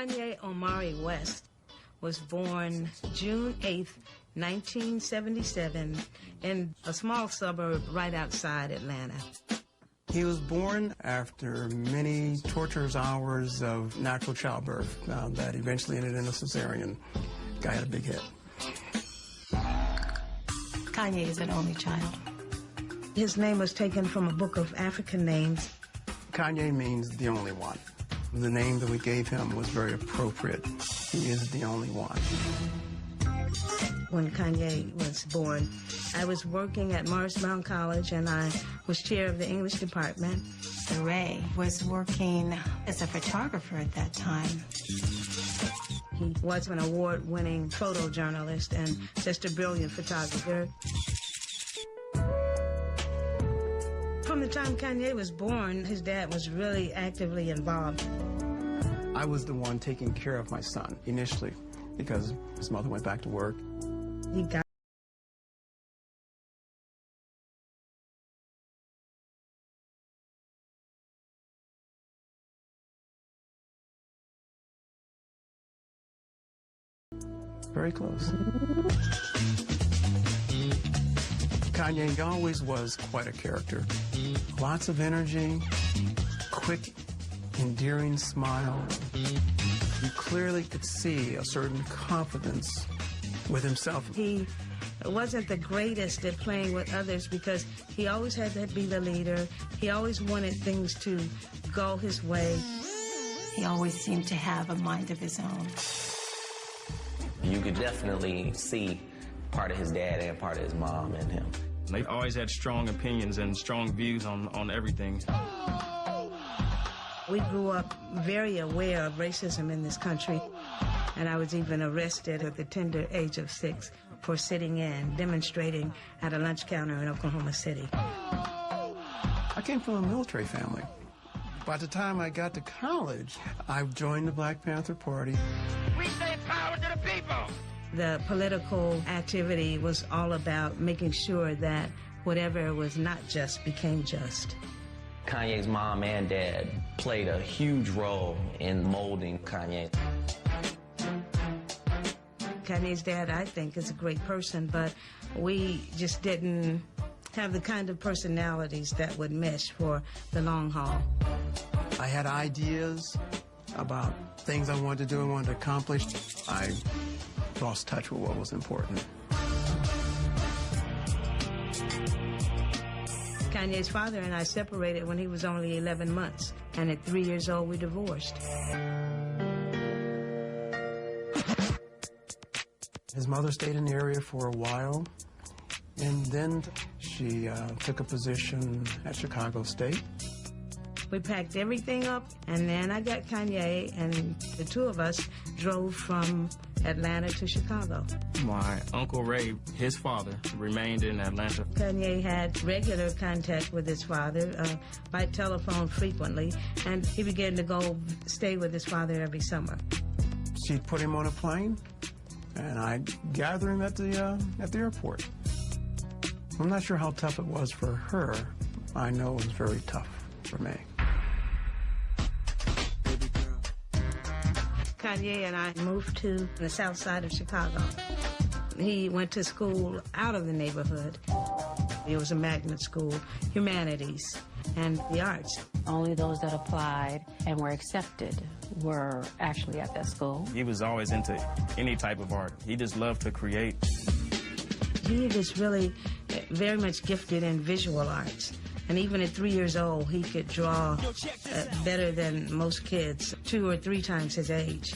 Kanye Omari West was born June 8th, 1977, in a small suburb right outside Atlanta. He was born after many torturous hours of natural childbirth that eventually ended in a cesarean. Guy had a big head. Kanye is an only child. His name was taken from a book of African names. Kanye means the only one. The name that we gave him was very appropriate. He is the only one. When Kanye was born, I was working at Morrismount College, and I was chair of the English department. Ray was working as a photographer at that time. He was an award-winning photojournalist and just a brilliant photographer. From the time Kanye was born, his dad was really actively involved. I was the one taking care of my son initially because his mother went back to work. He got very close. Kanye always was quite a character. Lots of energy, quick, endearing smile. You clearly could see a certain confidence with himself. He wasn't the greatest at playing with others because he always had to be the leader. He always wanted things to go his way. He always seemed to have a mind of his own. You could definitely see part of his dad and part of his mom in him. They always had strong opinions and strong views on everything. We grew up very aware of racism in this country, and I was even arrested at the tender age of 6 for sitting in, demonstrating at a lunch counter in Oklahoma City. I came from a military family. By the time I got to college, I joined the Black Panther Party. We say power to the people! The political activity was all about making sure that whatever was not just became just. Kanye's mom and dad played a huge role in molding Kanye. Kanye's dad, I think, is a great person, but we just didn't have the kind of personalities that would mesh for the long haul. I had ideas about things I wanted to do and wanted to accomplish. I lost touch with what was important. Kanye's father and I separated when he was only 11 months, and at 3 years old, we divorced. His mother stayed in the area for a while, and then she took a position at Chicago State. We packed everything up, and then I got Kanye, and the two of us drove from Atlanta to Chicago. My Uncle Ray, his father, remained in Atlanta. Kanye had regular contact with his father by telephone frequently, and he began to go stay with his father every summer. She'd put him on a plane, and I'd gather him at the airport. I'm not sure how tough it was for her. I know it was very tough for me. Kanye and I moved to the south side of Chicago. He went to school out of the neighborhood. It was a magnet school, humanities and the arts. Only those that applied and were accepted were actually at that school. He was always into any type of art. He just loved to create. He was really very much gifted in visual arts. And even at 3 years old, he could draw better than most kids, 2 or 3 times his age.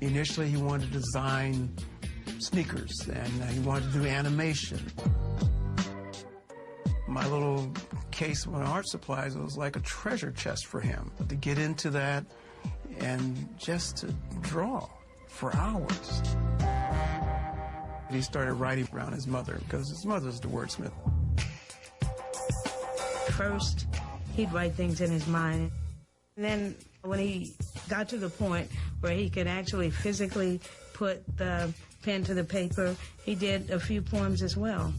Initially, he wanted to design sneakers, and he wanted to do animation. My little case of art supplies was like a treasure chest for him. But to get into that and just to draw for hours. He started writing around his mother because his mother's the wordsmith. First, he'd write things in his mind. And then when he got to the point where he could actually physically put the pen to the paper, he did a few poems as well.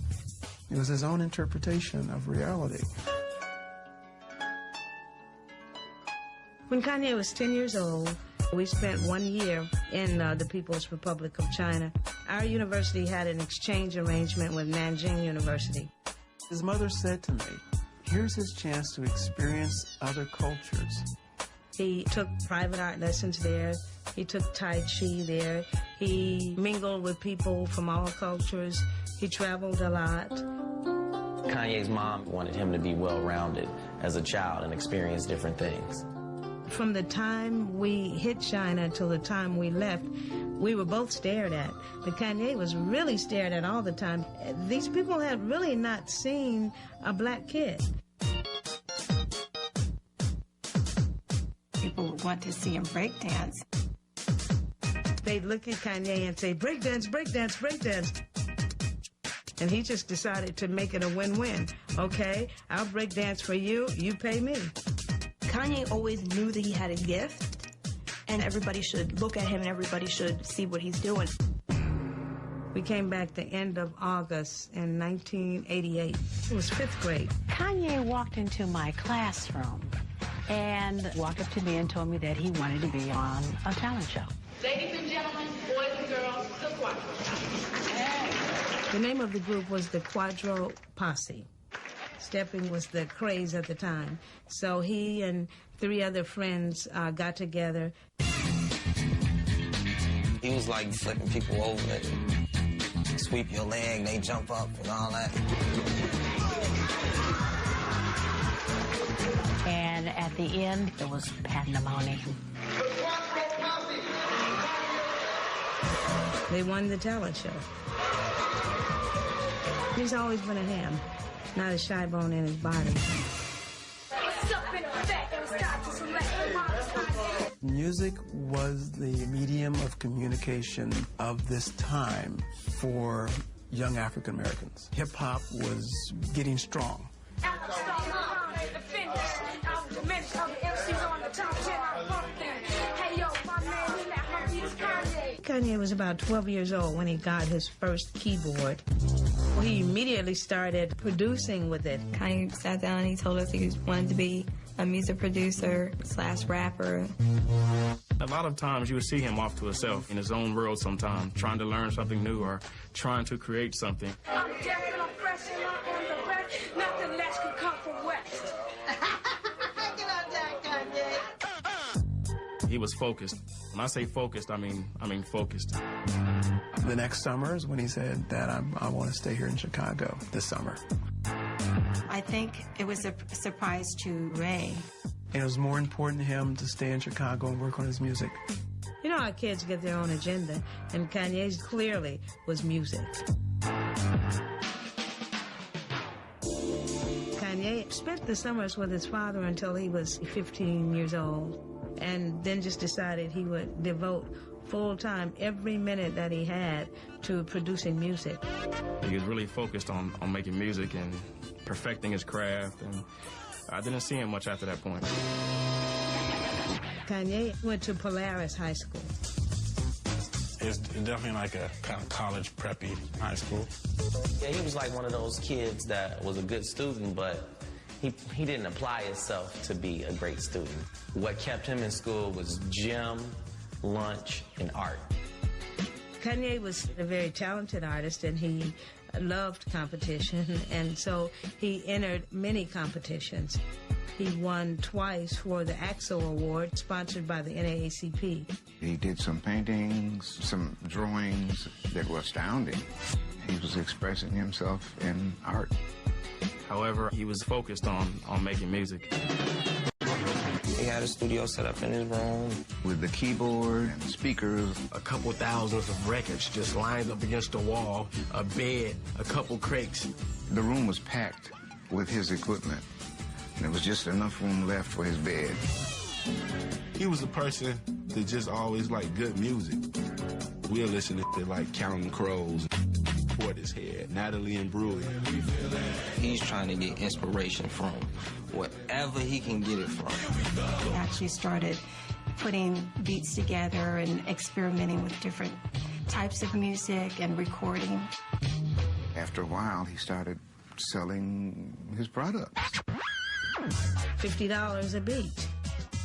It was his own interpretation of reality. When Kanye was 10 years old, We spent 1 year in the People's Republic of China. Our university had an exchange arrangement with Nanjing University. His mother said to me, here's his chance to experience other cultures. He took private art lessons there. He took Tai Chi there. He mingled with people from all cultures. He traveled a lot. Kanye's mom wanted him to be well-rounded as a child and experience different things. From the time we hit China till the time we left, we were both stared at. But Kanye was really stared at all the time. These people had really not seen a black kid. People would want to see him breakdance. They'd look at Kanye and say, breakdance, breakdance, breakdance. And he just decided to make it a win-win. Okay, I'll breakdance for you, you pay me. Kanye always knew that he had a gift, and everybody should look at him and everybody should see what he's doing. We came back the end of August in 1988. It was 5th grade. Kanye walked into my classroom and walked up to me and told me that he wanted to be on a talent show. Ladies and gentlemen, boys and girls, the Quadro. The name of the group was the Quadro Posse. Stepping was the craze at the time. So he and 3 other friends got together. He was like flipping people over, sweep your leg, they jump up and all that. And at the end, it was pandemonium. They won the talent show. He's always been a ham, not a shy bone in his body. Music was the medium of communication of this time for young African Americans. Hip-hop was getting strong. Kanye was about 12 years old when he got his first keyboard. He immediately started producing with it. Kanye sat down and he told us he wanted to be a music producer / rapper. A lot of times you would see him off to himself in his own world sometimes, trying to learn something new or trying to create something. I'm deaf and I'm fresh and I'm on the rest. Nothing less could come from West. Get out there, Kanye. He was focused. When I say focused, I mean focused. The next summer is when he said that I want to stay here in Chicago this summer. I think it was a surprise to Ray. And it was more important to him to stay in Chicago and work on his music. You know how kids get their own agenda, and Kanye's clearly was music. Kanye spent the summers with his father until he was 15 years old, and then just decided he would devote full time every minute that he had to producing music. He was really focused on making music and perfecting his craft, and I didn't see him much after that point. Kanye went to Polaris High School. It's definitely like a kind of college preppy high school. Yeah, he was like one of those kids that was a good student, but he didn't apply himself to be a great student. What kept him in school was gym, lunch, and art. Kanye was a very talented artist, and he loved competition, and so he entered many competitions. He won twice for the AXO Award, sponsored by the NAACP. He did some paintings, some drawings that were astounding. He was expressing himself in art. However, he was focused on making music. He had a studio set up in his room. With the keyboard and speakers. A couple thousands of records just lined up against the wall, a bed, a couple crates. The room was packed with his equipment. And there was just enough room left for his bed. He was a person that just always liked good music. We're listening to like Counting Crows, Portishead, Natalie and Brewer. He's trying to get inspiration from wherever he can get it from. He actually started putting beats together and experimenting with different types of music and recording. After a while, he started selling his products. $50 a beat.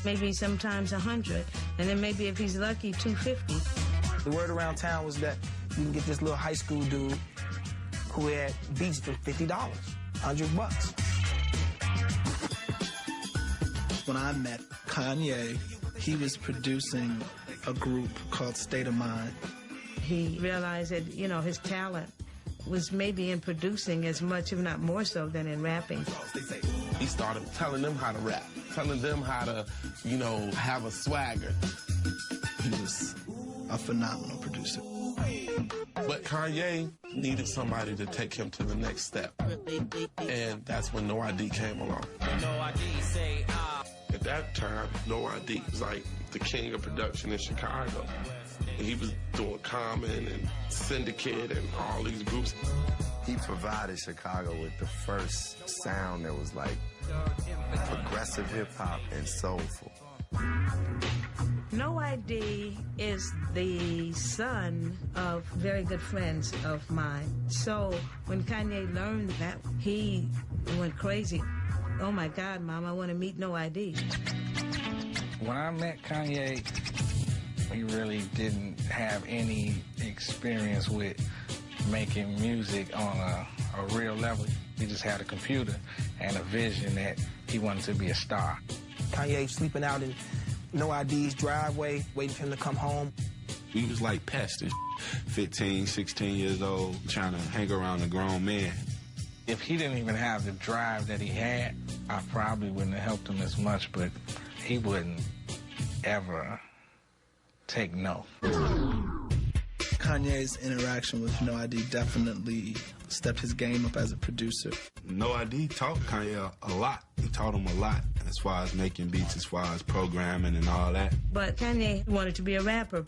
maybe sometimes 100, and then maybe if he's lucky, 250. The word around town was that you can get this little high school dude who had beats for $50, $100. When I met Kanye, he was producing a group called State of Mind. He realized that, you know, his talent was maybe in producing as much, if not more so, than in rapping. He started telling them how to rap, telling them how to, you know, have a swagger. He was a phenomenal producer. But Kanye needed somebody to take him to the next step. And that's when No ID came along. No ID, say At that time, No ID was like the king of production in Chicago. And he was doing Common and Syndicate and all these groups. He provided Chicago with the first sound that was like progressive hip-hop and soulful. No ID is the son of very good friends of mine. So when Kanye learned that, he went crazy. Oh my God, Mom, I want to meet No ID. When I met Kanye, he really didn't have any experience with making music on a real level. He just had a computer and a vision that he wanted to be a star. Kanye sleeping out in No ID's driveway, waiting for him to come home. We was like pests, 15, 16 years old, trying to hang around a grown man. If he didn't even have the drive that he had, I probably wouldn't have helped him as much, but he wouldn't ever take no. Kanye's interaction with No ID definitely stepped his game up as a producer. No ID taught Kanye a lot. He taught him a lot as far as making beats, as far as programming and all that. But Kanye wanted to be a rapper.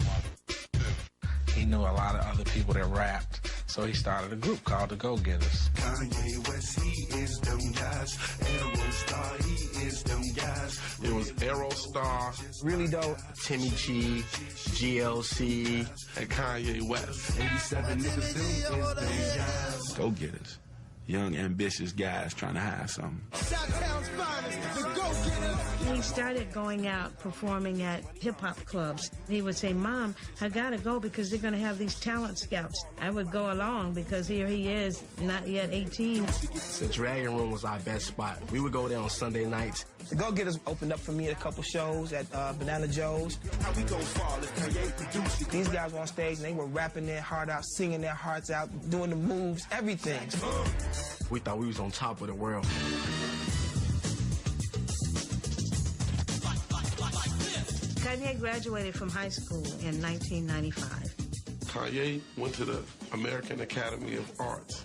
He knew a lot of other people that rapped, so he started a group called the Go-Getters. Kanye West, he is them guys. Aerostar, he is them guys. It was Aerostar, really dope, Timmy G, GLC, and Kanye West. 87 niggas, them is them guys. Go-Getters. Young, ambitious guys trying to have something. He started going out performing at hip-hop clubs. He would say, Mom, I gotta go because they're gonna have these talent scouts. I would go along because here he is, not yet 18. The Dragon Room was our best spot. We would go there on Sunday nights. The Go-Getters opened up for me at a couple shows at Banana Joe's. These guys were on stage and they were rapping their heart out, singing their hearts out, doing the moves, everything. We thought we was on top of the world. Kanye graduated from high school in 1995. Kanye went to the American Academy of Arts.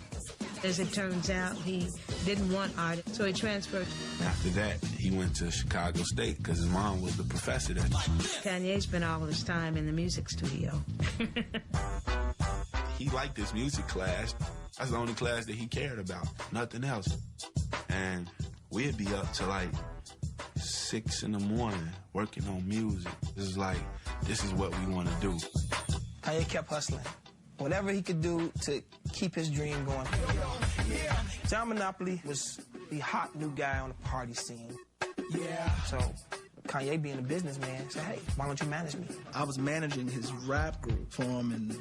As it turns out, he didn't want art, so he transferred. After that, he went to Chicago State because his mom was the professor there. Kanye spent all of his time in the music studio. He liked this music class. That's the only class that he cared about, nothing else. And we'd be up to like 6 in the morning working on music. This is what we want to do. Kanye kept hustling. Whatever he could do to keep his dream going. John Monopoly was the hot new guy on the party scene. So Kanye, being a businessman, said, hey, why don't you manage me? I was managing his rap group for him and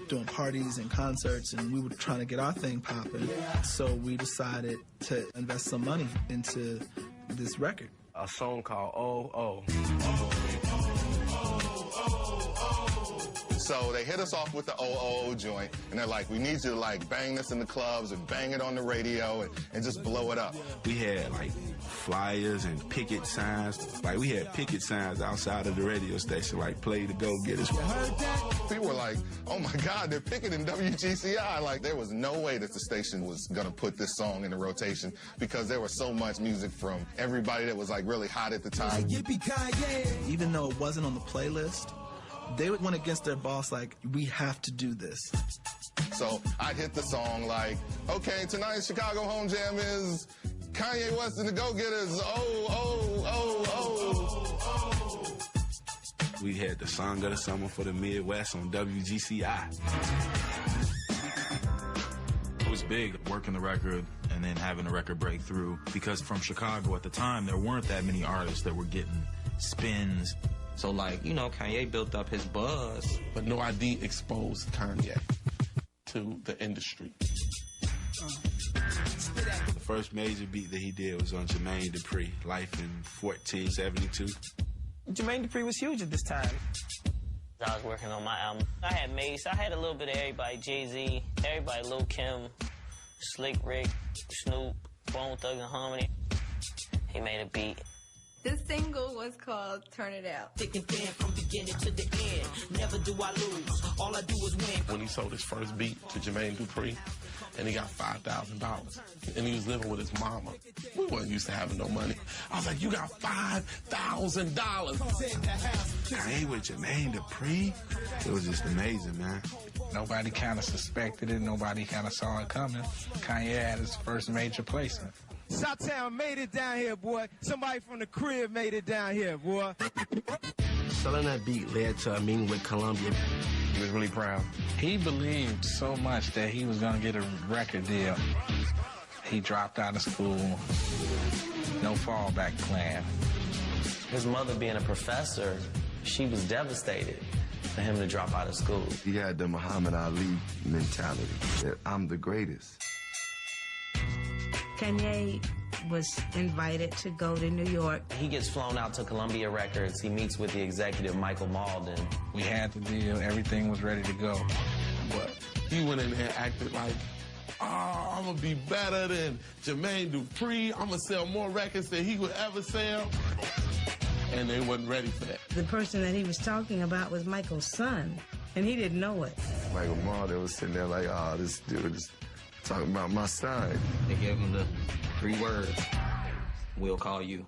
doing parties and concerts, and we were trying to get our thing popping. So we decided to invest some money into this record. A song called Oh, Oh. So they hit us off with the OOO joint, and they're like, we need you to like bang this in the clubs and bang it on the radio and just blow it up. We had like flyers and picket signs. Like we had picket signs outside of the radio station, like play the Go-Getters. People were like, oh my God, they're picketing WGCI. Like there was no way that the station was gonna put this song in the rotation because there was so much music from everybody that was like really hot at the time. Even though it wasn't on the playlist, they went against their boss like, we have to do this. So I'd hit the song like, okay, tonight's Chicago Home Jam is Kanye West and the Go-Getters. Oh, oh, oh, oh, oh. We had the song of the summer for the Midwest on WGCI. It was big working the record and then having the record break through because from Chicago at the time, there weren't that many artists that were getting spins. So, like, you know, Kanye built up his buzz. But No ID exposed Kanye to the industry. The first major beat that he did was on Jermaine Dupri, Life in 1472. Jermaine Dupri was huge at this time. I was working on my album. I had Mace, I had a little bit of everybody, Jay-Z, everybody, Lil' Kim, Slick Rick, Snoop, Bone Thug and Harmony. He made a beat. This single was called Turn It Out. Thick and thin from beginning to the end. Never do I lose. All I do is win. When he sold his first beat to Jermaine Dupri, and he got $5,000, and he was living with his mama. We wasn't used to having no money. I was like, you got $5,000. Kanye with Jermaine Dupri? It was just amazing, man. Nobody kind of suspected it. Nobody kind of saw it coming. Kanye had his first major placement. Shot-Town made it down here, boy. Somebody from the crib made it down here, boy. Selling that beat led to a meeting with Columbia. He was really proud. He believed so much that he was going to get a record deal. He dropped out of school. No fallback plan. His mother being a professor, she was devastated for him to drop out of school. He had the Muhammad Ali mentality that I'm the greatest. Kanye was invited to go to New York. He gets flown out to Columbia Records. He meets with the executive, Michael Malden. We had the deal. Everything was ready to go. But he went in there and acted like, oh, I'm going to be better than Jermaine Dupri. I'm going to sell more records than he would ever sell. And they wasn't ready for that. The person that he was talking about was Michael's son, and he didn't know it. Michael Malden was sitting there like, oh, this dude is talking about my son. They gave him the 3 words. We'll call you.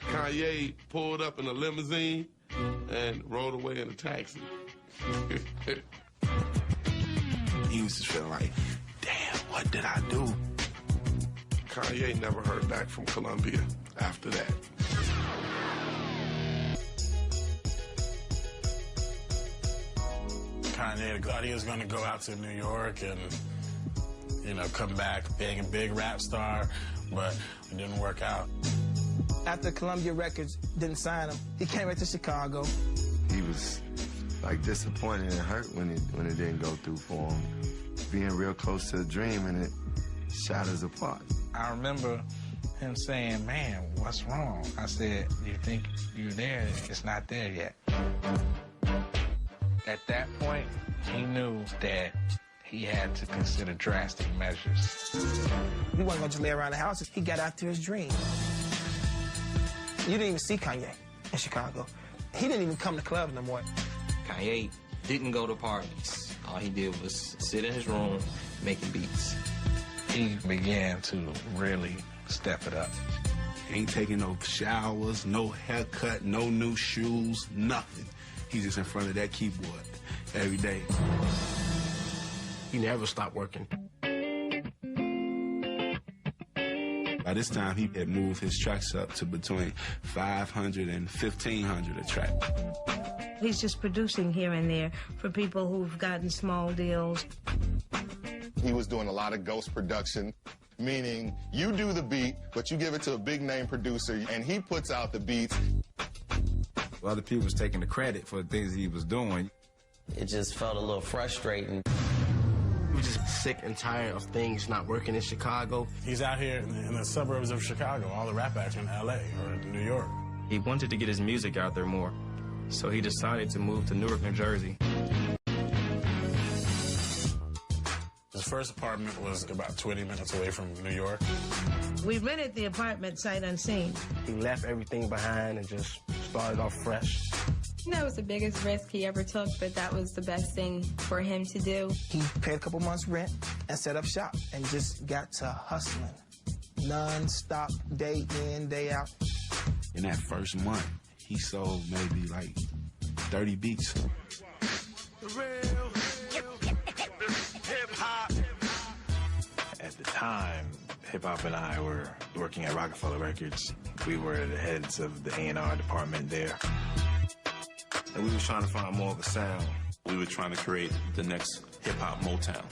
Kanye pulled up in a limousine and rode away in a taxi. He was just feeling like, damn, what did I do? Kanye never heard back from Columbia after that. Kanye thought he was going to go out to New York and, you know, come back being a big rap star, but it didn't work out. After Columbia Records didn't sign him, he came back to Chicago. He was like disappointed and hurt when it didn't go through for him. Being real close to the dream, and it shot us apart. I remember him saying, man, what's wrong? I said, you think you're there? It's not there yet. At that point, he knew that he had to consider drastic measures. He wasn't going to just lay around the house. He got after his dream. You didn't even see Kanye in Chicago. He didn't even come to clubs no more. Kanye didn't go to parties. All he did was sit in his room making beats. He began to really step it up. Ain't taking no showers, no haircut, no new shoes, nothing. He's just in front of that keyboard every day. He never stopped working. By this time, he had moved his tracks up to between 500 and 1,500 a track. He's just producing here and there for people who've gotten small deals. He was doing a lot of ghost production, meaning you do the beat, but you give it to a big-name producer, and he puts out the beats. Other people was taking the credit for the things he was doing. It just felt a little frustrating. We were just sick and tired of things not working in Chicago. He's out here in the suburbs of Chicago. All the rap acts in L.A. or New York. He wanted to get his music out there more, so he decided to move to Newark, New Jersey. His first apartment was about 20 minutes away from New York. We rented the apartment sight unseen. He left everything behind and just started off fresh. That was the biggest risk he ever took, but that was the best thing for him to do. He paid a couple months' rent and set up shop and just got to hustling. Non-stop, day in, day out. In that first month, he sold maybe like 30 beats. At the time, hip-hop and I were working at Rockefeller Records. We were the heads of the A&R department there. And we were trying to find more of a sound. We were trying to create the next hip-hop Motown.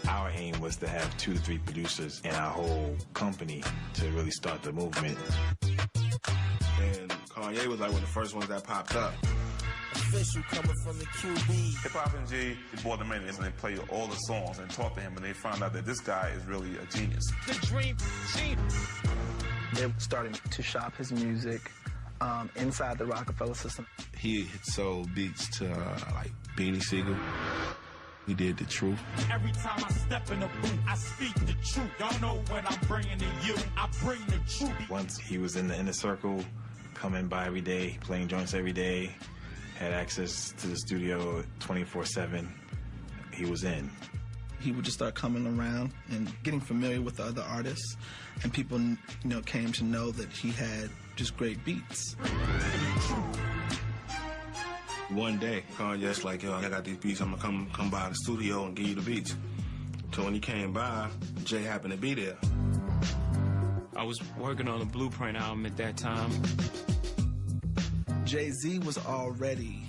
Our aim was to have 2 to 3 producers in our whole company to really start the movement. Kanye was like one of the first ones that popped up. Official coming from the QB. Hip Hop and G, they brought him in and they played all the songs and talked to him, and they found out that this guy is really a genius. The dream team. They're starting to shop his music inside the Rockefeller system. He sold beats to like Beanie Sigel. He did The Truth. Every time I step in the booth, I speak the truth. Y'all know what I'm bringing to you. I bring the truth. Once he was in the inner circle, coming by every day, playing joints every day, had access to the studio 24/7, he was in. He would just start coming around and getting familiar with the other artists, and people, came to know that he had just great beats. One day, Kanye's like, yo, I got these beats, I'm gonna come by the studio and give you the beats. So when he came by, Jay happened to be there. I was working on a Blueprint album at that time. Jay-Z was already,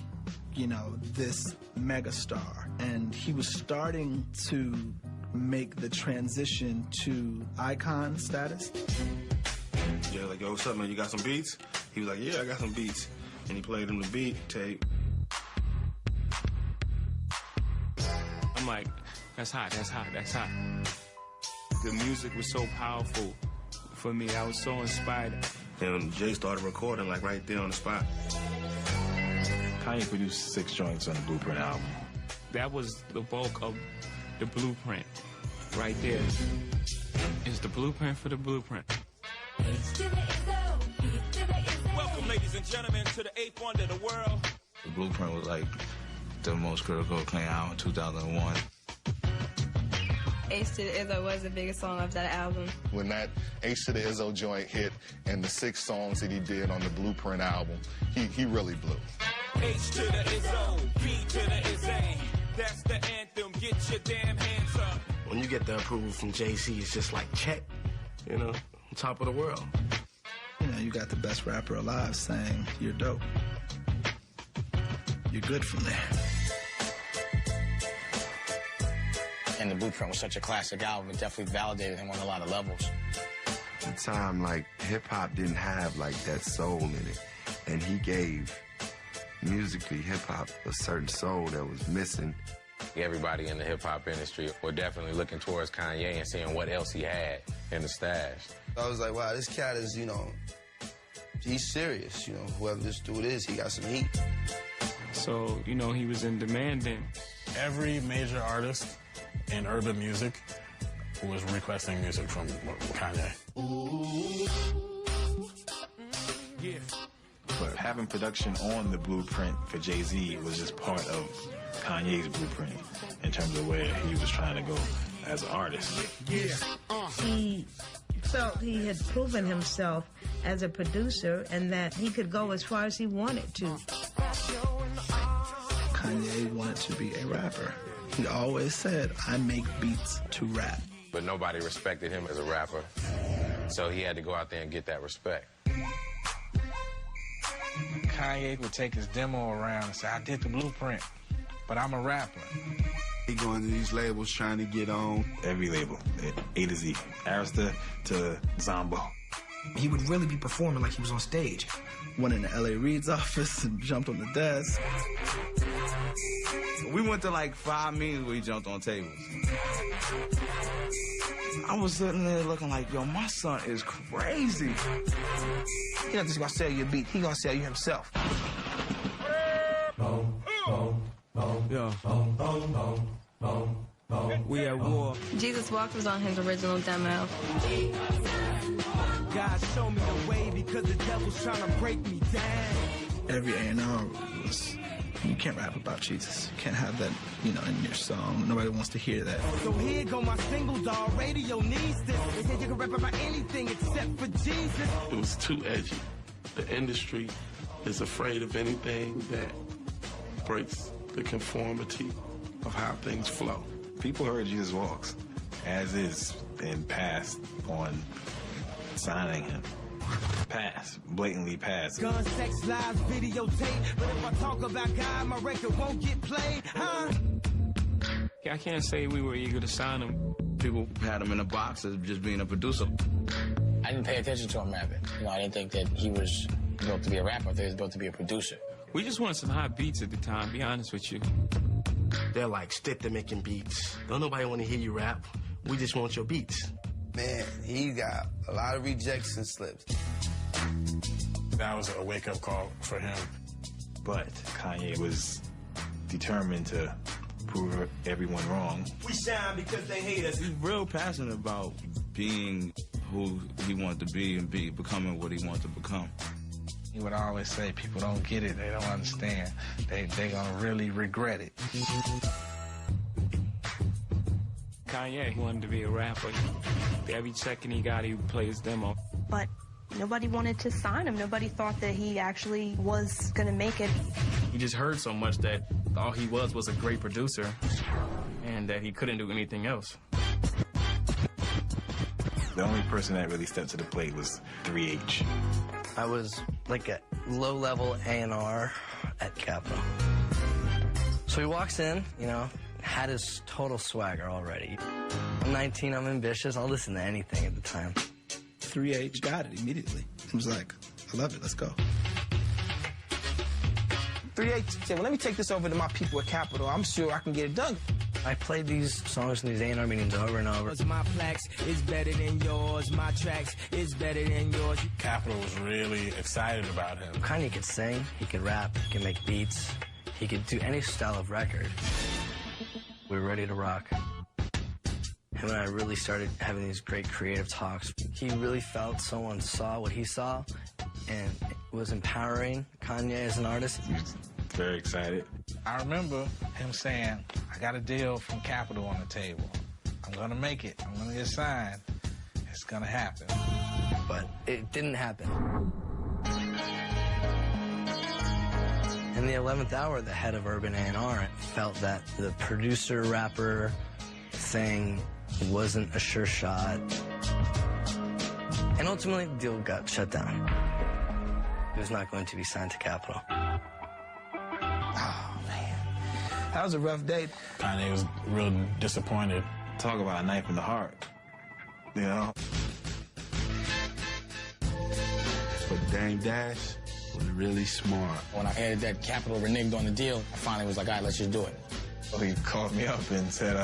this megastar, and he was starting to make the transition to icon status. Jay was like, yo, what's up, man, you got some beats? He was like, yeah, I got some beats. And he played him the beat tape. I'm like, that's hot, that's hot, that's hot. The music was so powerful for me. I was so inspired. And Jay started recording like right there on the spot. Kanye produced 6 joints on the Blueprint album. That was the bulk of the Blueprint right there. It's the blueprint for the blueprint. Welcome, ladies and gentlemen, to the 8th wonder of the world. The Blueprint was like the most critical acclaimed album in 2001. H to the Izzo was the biggest song of that album. When that H to the Izzo joint hit and the 6 songs that he did on the Blueprint album, he really blew. H to the Izzo, P to the Izzy. That's the anthem. Get your damn hands up. When you get the approval from Jay-Z, it's just like, check, on top of the world. You got the best rapper alive saying, you're dope. You're good from there. And the Blueprint was such a classic album. It definitely validated him on a lot of levels. At the time, hip-hop didn't have, that soul in it. And he gave, musically, hip-hop a certain soul that was missing. Everybody in the hip-hop industry were definitely looking towards Kanye and seeing what else he had in the stash. I was like, wow, this cat is, he's serious. Whoever this dude is, he got some heat. So, he was in demand then. Every major artist in urban music was requesting music from Kanye. Yeah. But having production on the Blueprint for Jay-Z was just part of Kanye's blueprint in terms of where he was trying to go as an artist. He felt he had proven himself as a producer and that he could go as far as he wanted to. Kanye wanted to be a rapper. He always said, I make beats to rap. But nobody respected him as a rapper, so he had to go out there and get that respect. Kanye would take his demo around and say, I did the Blueprint, but I'm a rapper. He going to these labels trying to get on. Every label, A to Z, Arista to Zombo. He would really be performing like he was on stage. Went in the L.A. Reid's office and jumped on the desk. We went to 5 meetings where he jumped on tables. I was sitting there looking like, yo, my son is crazy. He's not just gonna sell you a beat, he gonna sell you himself. Yeah. We at war. Jesus Walk was on his original demo. God show me the way because the devil's trying to break me down. Every A&R was, you can't rap about Jesus. You can't have that, in your song. Nobody wants to hear that. So here go my single, dog. Radio needs this. They said you can rap about anything except for Jesus. It was too edgy. The industry is afraid of anything that breaks the conformity of how things flow. People heard Jesus Walks as is and passed on signing him. Pass, blatantly pass. Gun, sex, lies, videotape. But if I talk about God, my record won't get played, huh? I can't say we were eager to sign him. People had him in a box as just being a producer. I didn't pay attention to him rapping. I didn't think that he was built to be a rapper. I thought he was built to be a producer. We just wanted some hot beats at the time, be honest with you. They're like, stick to making beats. Don't nobody want to hear you rap. We just want your beats. Man, he got a lot of rejection slips. That was a wake-up call for him. But Kanye was determined to prove everyone wrong. We shine because they hate us. He's real passionate about being who he wanted to be and becoming what he wanted to become. He would always say, people don't get it, they don't understand. They gonna really regret it. Kanye wanted to be a rapper. Every second he got, he would play his demo. But nobody wanted to sign him. Nobody thought that he actually was gonna make it. He just heard so much that all he was a great producer and that he couldn't do anything else. The only person that really stepped to the plate was 3H. I was like a low-level A&R at Capitol. So he walks in, you know, had his total swagger already. I'm 19, I'm ambitious, I'll listen to anything at the time. 3H got it immediately. He was like, I love it, let's go. 3H said, well, let me take this over to my people at Capitol. I'm sure I can get it done. I played these songs in these A&R meetings over and over. My plaques is better than yours. My tracks is better than yours. Capitol was really excited about him. Kanye could sing, he could rap, he could make beats, he could do any style of record. We were ready to rock. Him and I really started having these great creative talks. He really felt someone saw what he saw, and it was empowering Kanye as an artist. He was very excited. I remember him saying, I got a deal from Capitol on the table. I'm gonna make it. I'm gonna get signed. It's gonna happen. But it didn't happen. In the 11th hour, the head of Urban A&R felt that the producer-rapper thing wasn't a sure shot. And ultimately, the deal got shut down. He was not going to be signed to Capitol. Oh, man. That was a rough day. Kanye was real disappointed. Talk about a knife in the heart, you know? But Dame Dash was really smart. When I heard that Capitol reneged on the deal, I finally was like, all right, let's just do it. So he called me up and said,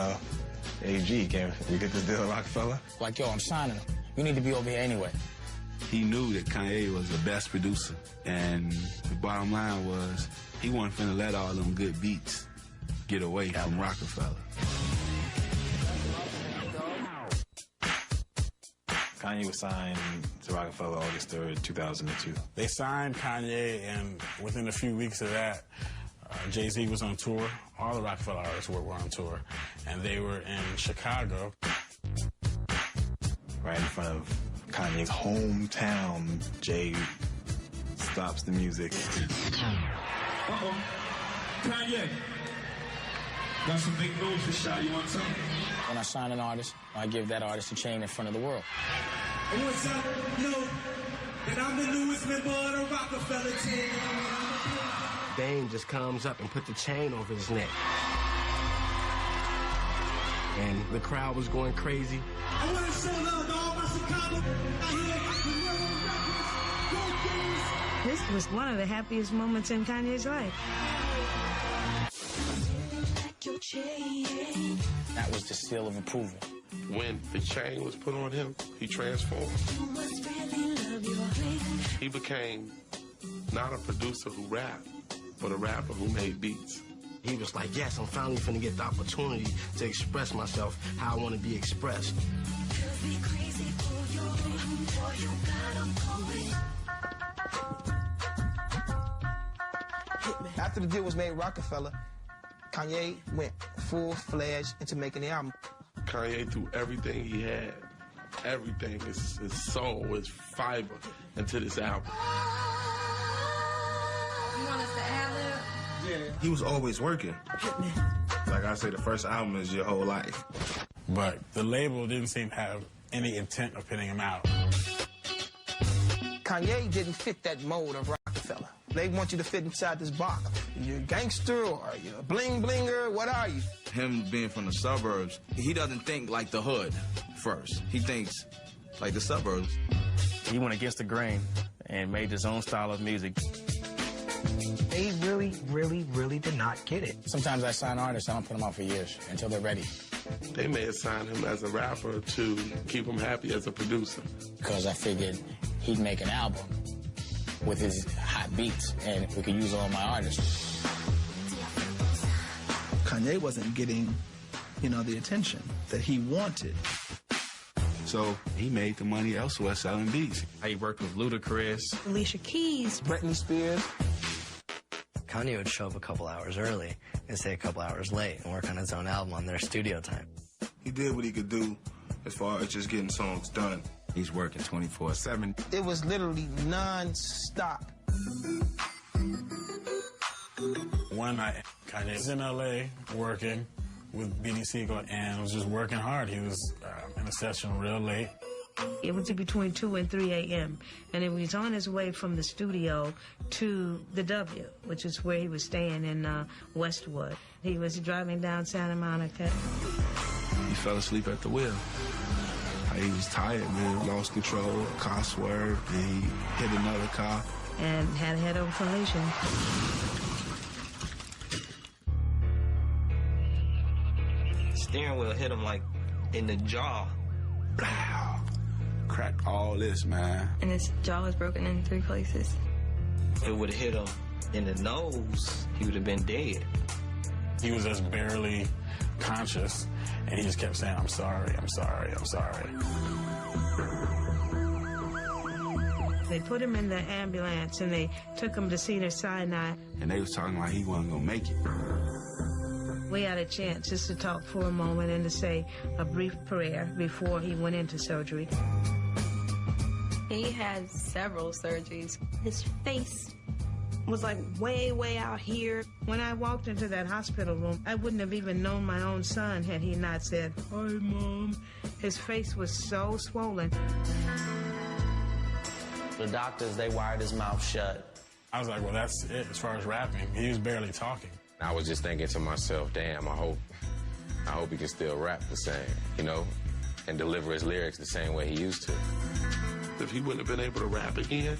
hey, G, can we get this deal at Rockefeller? Like, yo, I'm signing him. You need to be over here anyway. He knew that Kanye was the best producer. And the bottom line was, he wasn't finna let all them good beats get away from Rockefeller. Kanye was signed to Rockefeller August 3rd, 2002. They signed Kanye, and within a few weeks of that, Jay-Z was on tour. All the Rockefeller artists were on tour, and they were in Chicago. Right in front of Kanye's hometown, Jay stops the music. Uh-oh. Kanye. Got some big news for Shy. You want to tell me? When I sign an artist, I give that artist a chain in front of the world. I want y'all to know that I'm the newest member of the Rockefeller team. Dame just comes up and put the chain over his neck. And the crowd was going crazy. I want to show love to all my Chicago out here. This was one of the happiest moments in Kanye's life. That was the seal of approval. When the chain was put on him, he transformed. He became not a producer who rapped, but a rapper who made beats. He was like, yes, I'm finally finna get the opportunity to express myself how I want to be expressed. After the deal was made with Rockefeller, Kanye went full-fledged into making the album. Kanye threw everything he had, everything, his soul, his fiber, into this album. You want us to ad-lib? Yeah. He was always working. Like I say, the first album is your whole life. But the label didn't seem to have any intent of pinning him out. Kanye didn't fit that mold of Rockefeller. They want you to fit inside this box. You're a gangster or you're a bling-blinger, what are you? Him being from the suburbs, he doesn't think like the hood first. He thinks like the suburbs. He went against the grain, and made his own style of music. They really did not get it. Sometimes I sign artists, I don't put them out for years until they're ready. They may have signed him as a rapper to keep him happy as a producer. Because I figured he'd make an album with his hot beats, and we could use all my artists. Kanye wasn't getting, the attention that he wanted. So he made the money elsewhere selling beats. He worked with Ludacris, Alicia Keys, Britney Spears. Kanye would show up a couple hours early and stay a couple hours late and work on his own album on their studio time. He did what he could do as far as just getting songs done. He's working 24/7. It was literally non-stop. One night, Kanye was in L.A. working with Beanie Siegel and was just working hard. He was in a session real late. It was between 2 and 3 a.m. and he was on his way from the studio to the W, which is where he was staying in Westwood. He was driving down Santa Monica. He fell asleep at the wheel. He was tired, man. Lost control, car swerved, and he hit another car. And had a head-on collision. Steering wheel hit him like in the jaw. Blah. Cracked all this, man. And his jaw was broken in 3 places. If it would have hit him in the nose, he would have been dead. He was just barely conscious, and he just kept saying, I'm sorry, I'm sorry, I'm sorry. They put him in the ambulance, and they took him to Cedars-Sinai. And they was talking like he wasn't gonna make it. We had a chance just to talk for a moment and to say a brief prayer before he went into surgery. He had several surgeries. His face was like way out here. When I walked into that hospital room, I wouldn't have even known my own son had he not said, "Hi, Mom." His face was so swollen. The doctors, they wired his mouth shut. I was like, well, that's it as far as rapping. He was barely talking. I was just thinking to myself, damn, I hope he can still rap the same, and deliver his lyrics the same way he used to. If he wouldn't have been able to rap again,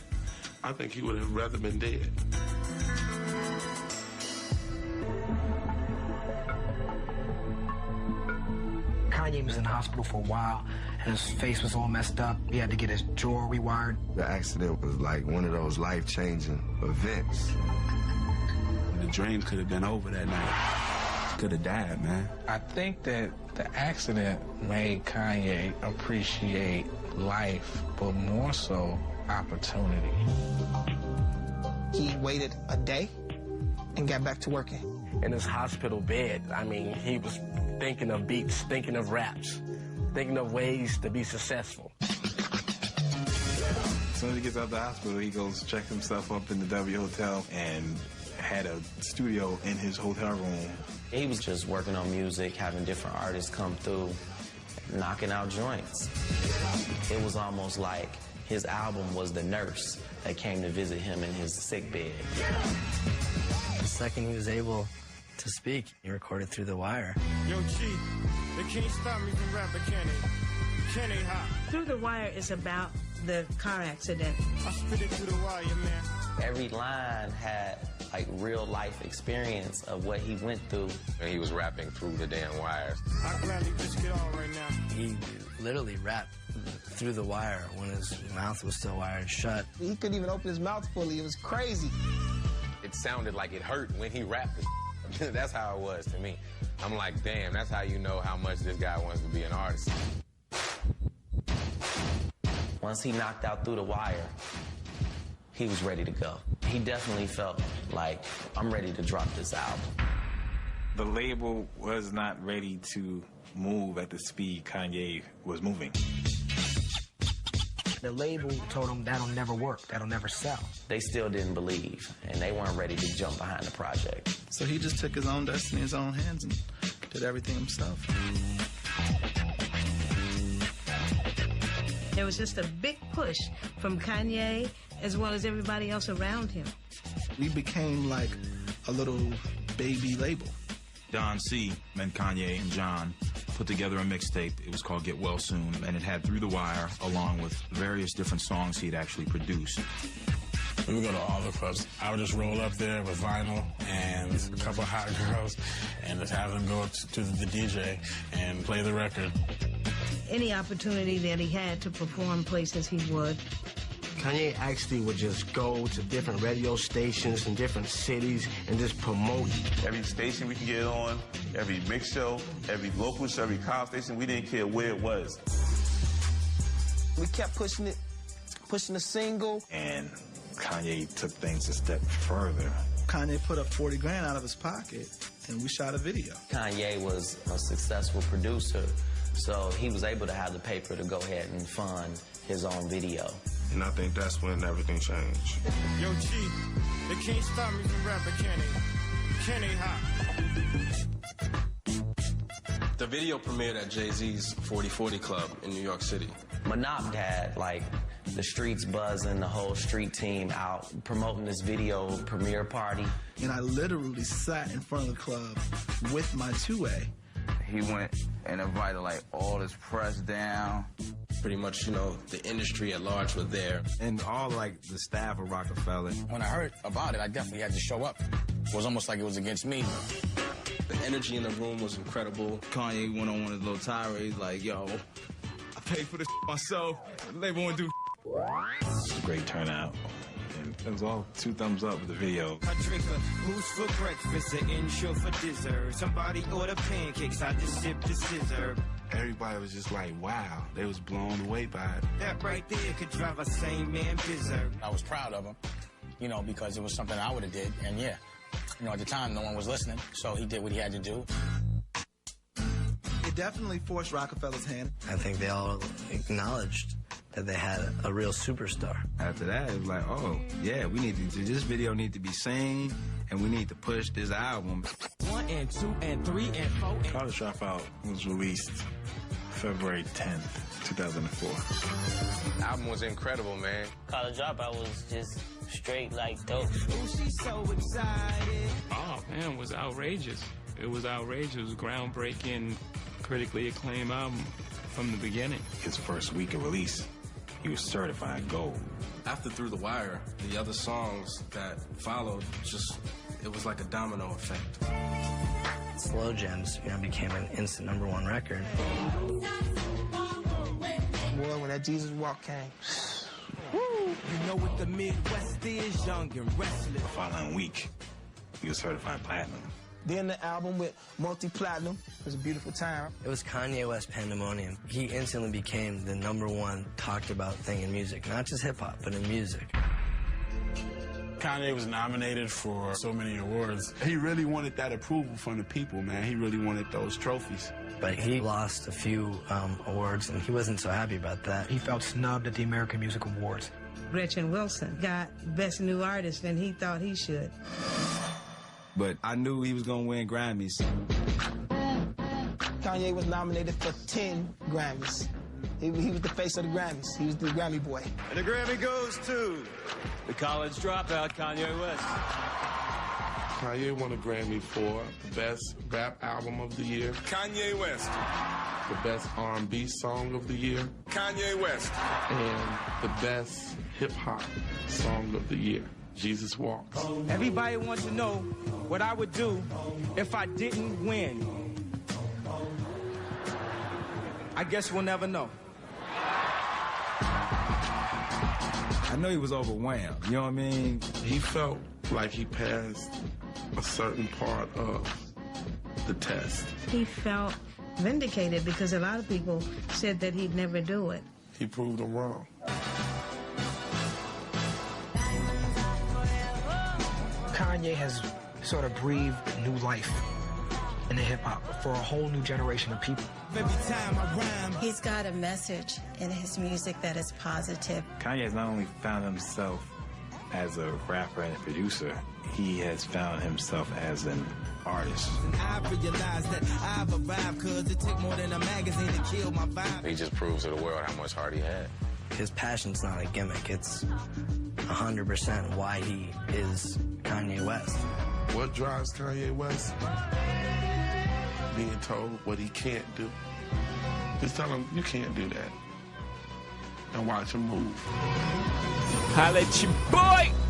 I think he would have rather been dead. Kanye was in the hospital for a while, and his face was all messed up. He had to get his jaw rewired. The accident was like one of those life-changing events. The dreams could have been over that night. Could have died, man. I think that the accident made Kanye appreciate life, but more so opportunity. He waited a day and got back to working. In his hospital bed, he was thinking of beats, thinking of raps, thinking of ways to be successful. As soon as he gets out of the hospital, he goes check himself up in the W Hotel and had a studio in his hotel room. He was just working on music, having different artists come through, knocking out joints. It was almost like his album was the nurse that came to visit him in his sick bed. The second he was able to speak, he recorded Through the Wire. Yo, Chief, they can't stop me from rapping, can they? Can they, hot? Through the Wire is about the car accident. I spit it through the wire, man. Every line had real life experience of what he went through. And he was rapping through the damn wires. I gladly risk it all right now. He literally rapped through the wire when his mouth was still wired shut. He couldn't even open his mouth fully. It was crazy. It sounded like it hurt when he rapped it. That's how it was to me. I'm like, damn, that's how you know how much this guy wants to be an artist. Once he knocked out Through the Wire, he was ready to go. He definitely felt like, I'm ready to drop this album. The label was not ready to move at the speed Kanye was moving. The label told him that'll never work, that'll never sell. They still didn't believe, and they weren't ready to jump behind the project. So he just took his own destiny in his own hands and did everything himself. There was just a big push from Kanye as well as everybody else around him. We became like a little baby label. Don C and Kanye and John put together a mixtape. It was called Get Well Soon, and it had Through the Wire, along with various different songs he'd actually produced. We would go to all the clubs. I would just roll up there with vinyl and a couple of hot girls and just have them go to the DJ and play the record. Any opportunity that he had to perform places, he would. Kanye actually would just go to different radio stations in different cities and just promote. Every station we can get on, every mix show, every local show, every cop station, we didn't care where it was. We kept pushing it, pushing the single. And Kanye took things a step further. Kanye put up 40 grand out of his pocket, and we shot a video. Kanye was a successful producer, so he was able to have the paper to go ahead and fund his own video. And I think that's when everything changed. Yo, G, they can't stop me from rapping, can they? Can they hop? The video premiered at Jay-Z's 4040 Club in New York City. Monob had, like, the streets buzzing, the whole street team out promoting this video premiere party. And I literally sat in front of the club with my 2A. He went and invited, like, all his press down. Pretty much, you know, the industry at large were there. And all, like, the staff of Rockefeller. When I heard about it, I definitely had to show up. It was almost like it was against me. The energy in the room was incredible. Kanye went on one of his little tirades, like, yo, I paid for this myself. The label won't do. Great turnout. And it was all 2 thumbs up with the video. I drink a boost for breakfast, an insure for dessert. Somebody order pancakes, I just sip the scissor. Everybody was just like, wow. They was blown away by it. That right there could drive a sane man berserk. I was proud of him, you know, because it was something I would have did. And yeah, you know, at the time, no one was listening, so he did what he had to do. It definitely forced Rockefeller's hand. I think they all acknowledged that they had a real superstar. After that, it was like, oh, yeah, we need to do this video need to be seen, and we need to push this album. 1 and 2 and 3 and 4. And College Dropout was released February 10th, 2004. The album was incredible, man. College Dropout was just straight, like, dope. oh, she's so excited. Oh, man, it was outrageous. It was outrageous. It was a groundbreaking, critically acclaimed album from the beginning. His first week of release, he was certified gold. After Through the Wire, the other songs that followed just, it was like a domino effect. Slow Jams, you know, became an instant #1 record. Boy, when that Jesus Walk came. You know what the Midwest is, young and restless. The following week, he was certified platinum. Then the album with multi-platinum. It was a beautiful time. It was Kanye West Pandemonium. He instantly became the #1 talked about thing in music, not just hip hop, but in music. Kanye was nominated for so many awards. He really wanted that approval from the people, man. He really wanted those trophies. But he lost a few awards, and he wasn't so happy about that. He felt snubbed at the American Music Awards. Gretchen Wilson got Best New Artist, and he thought he should. But I knew he was going to win Grammys. Kanye was nominated for 10 Grammys. He was the face of the Grammys. He was the Grammy boy. And the Grammy goes to the College Dropout, Kanye West. Kanye won a Grammy for the best rap album of the year. Kanye West. The best R&B song of the year. Kanye West. And the best hip-hop song of the year. Jesus Walks. Everybody wants to know what I would do if I didn't win. I guess we'll never know. I know he was overwhelmed, you know what I mean? He felt like he passed a certain part of the test. He felt vindicated because a lot of people said that he'd never do it. He proved them wrong. Kanye has sort of breathed new life into hip-hop for a whole new generation of people. Every time I rhyme, he's got a message in his music that is positive. Kanye has not only found himself as a rapper and a producer, he has found himself as an artist. I realized that I've arrived because it took more than a magazine to kill my vibe. He just proves to the world how much heart he had. His passion's not a gimmick. It's 100% why he is Kanye West. What drives Kanye West? being told what he can't do. Just tell him, you can't do that. And watch him move. Holla at your boy!